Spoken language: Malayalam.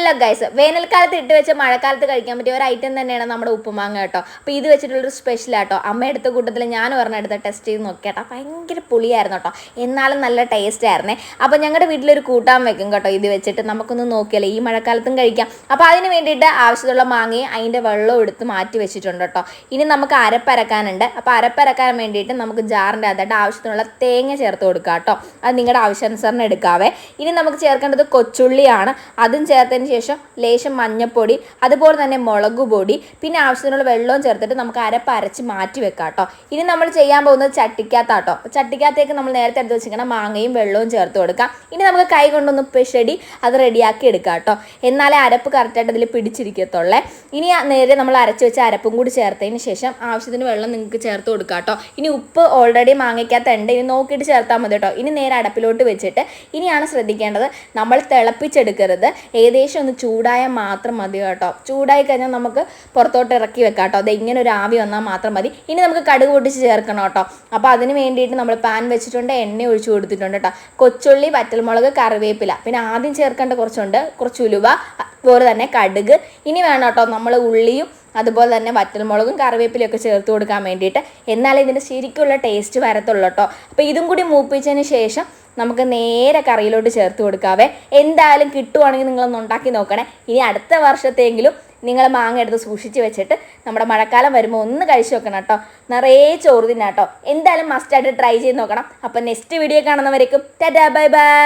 ഹലോ ഗൈസ്, വേനൽക്കാലത്ത് ഇട്ട് വെച്ച് മഴക്കാലത്ത് കഴിക്കാൻ പറ്റിയ ഒരു ഐറ്റം തന്നെയാണ് നമ്മുടെ ഉപ്പുമാങ്ങ കേട്ടോ. അപ്പോൾ ഇത് വെച്ചിട്ടുള്ളൊരു സ്പെഷ്യൽ ആട്ടോ. അമ്മ എടുത്ത കൂട്ടത്തിൽ ഞാൻ ഒരെണ്ണം ടെസ്റ്റ് ചെയ്ത് നോക്കിയാട്ടോ. ഭയങ്കര പുളിയായിരുന്നു കേട്ടോ, എന്നാലും നല്ല ടേസ്റ്റ് ആയിരുന്നേ. അപ്പോൾ ഞങ്ങളുടെ വീട്ടിലൊരു കൂട്ടാൻ വെക്കും കേട്ടോ ഇത് വെച്ചിട്ട്. നമുക്കൊന്ന് നോക്കിയാലേ ഈ മഴക്കാലത്തും കഴിക്കാം. അപ്പോൾ അതിന് വേണ്ടിയിട്ട് ആവശ്യമുള്ള മാങ്ങയും അതിൻ്റെ വെള്ളവും എടുത്ത് മാറ്റി വെച്ചിട്ടുണ്ട് കേട്ടോ. ഇനി നമുക്ക് അരപ്പരക്കാനുണ്ട്. അപ്പോൾ അരപ്പരക്കാൻ വേണ്ടിയിട്ട് നമുക്ക് ജാറിൻ്റെ അകത്തായിട്ട് ആവശ്യത്തിനുള്ള തേങ്ങ ചേർത്ത് കൊടുക്കാം കേട്ടോ. അത് നിങ്ങളുടെ ആവശ്യാനുസരണം എടുക്കാവേ. ഇനി നമുക്ക് ചേർക്കേണ്ടത് കൊച്ചുള്ളിയാണ്. അതും ചേർത്തതിന് ശേഷം ലേശം മഞ്ഞൾപ്പൊടി, അതുപോലെ തന്നെ മുളക് പൊടി, പിന്നെ ആവശ്യത്തിനുള്ള വെള്ളവും ചേർത്തിട്ട് നമുക്ക് അരച്ച് മാറ്റി വെക്കാം കേട്ടോ. ഇനി നമ്മൾ ചെയ്യാൻ പോകുന്നത് ചട്ടിക്കകത്താട്ടോ. ചട്ടിക്കകത്തേക്ക് നമ്മൾ നേരത്തെ എടുത്ത് വെച്ചിരിക്കണം മാങ്ങയും വെള്ളവും ചേർത്ത് കൊടുക്കാം. ഇനി നമുക്ക് കൈ കൊണ്ടൊന്ന് പിഷടി അത് റെഡിയാക്കി എടുക്കാം കേട്ടോ. എന്നാലേ അരപ്പ് കറക്റ്റായിട്ട് അതിൽ പിടിച്ചിരിക്കത്തുള്ളേ. ഇനി നേരെ നമ്മൾ അരച്ച് വെച്ച അരപ്പും കൂടി ചേർത്തതിന് ശേഷം ആവശ്യത്തിന് വെള്ളം നിങ്ങൾക്ക് ചേർത്ത് കൊടുക്കാം കേട്ടോ. ഇനി ഉപ്പ് ഓൾറെഡി മാങ്ങയ്ക്കകത്തുണ്ട്, ഇനി നോക്കിയിട്ട് ചേർത്താൽ മതി കേട്ടോ. ഇനി നേരെ അടപ്പിലോട്ട് വെച്ചിട്ട് ഇനിയാണ് ശ്രദ്ധിക്കേണ്ടത്, നമ്മൾ തിളപ്പിച്ചെടുക്കരുത്. ഏകദേശം ഒന്ന് ചൂടായാൽ മാത്രം മതി കേട്ടോ. ചൂടായി കഴിഞ്ഞാൽ നമുക്ക് പുറത്തോട്ട് ഇറക്കി വെക്കാം കേട്ടോ. അത് ഇങ്ങനെ ഒരു ആവി വന്നാൽ മാത്രം മതി. ഇനി നമുക്ക് കടുക് പൊട്ടിച്ച് ചേർക്കണം കേട്ടോ. അപ്പോൾ അതിന് വേണ്ടിയിട്ട് നമ്മൾ പാൻ വെച്ചിട്ടുണ്ട്, എണ്ണ ഒഴിച്ച് കൊടുത്തിട്ടുണ്ട് കേട്ടോ. കൊച്ചുള്ളി, വറ്റൽമുളക്, കറിവേപ്പില, പിന്നെ ആദ്യം ചേർക്കേണ്ട കുറച്ചുണ്ട്, കുറച്ച് ഉലുവ, അതുപോലെ തന്നെ കടുക്. ഇനി വേണം കേട്ടോ നമ്മൾ ഉള്ളിയും അതുപോലെ തന്നെ വറ്റൽമുളകും കറിവേപ്പിലൊക്കെ ചേർത്ത് കൊടുക്കാൻ വേണ്ടിയിട്ട്. എന്നാലേ ഇതിൻ്റെ ശരിക്കുള്ള ടേസ്റ്റ് വരത്തുള്ളൂ കേട്ടോ. അപ്പോൾ ഇതും കൂടി മൂപ്പിച്ചതിന് ശേഷം നമുക്ക് നേരെ കറിയിലോട്ട് ചേർത്ത് കൊടുക്കാവേ. എന്തായാലും കിട്ടുവാണെങ്കിൽ നിങ്ങളൊന്ന് ഉണ്ടാക്കി നോക്കണേ. ഇനി അടുത്ത വർഷത്തെങ്കിലും നിങ്ങൾ മാങ്ങ എടുത്ത് സൂക്ഷിച്ച് വെച്ചിട്ട് നമ്മുടെ മഴക്കാലം വരുമ്പോൾ ഒന്ന് കഴിച്ച് വെക്കണം കേട്ടോ. നിറയെ ചോറ് തിന്നാട്ടോ. എന്തായാലും മസ്റ്റായിട്ട് ട്രൈ ചെയ്ത് നോക്കണം. അപ്പോൾ നെക്സ്റ്റ് വീഡിയോ കാണുന്നവരേക്കും ടാറ്റാ ബൈ ബൈ.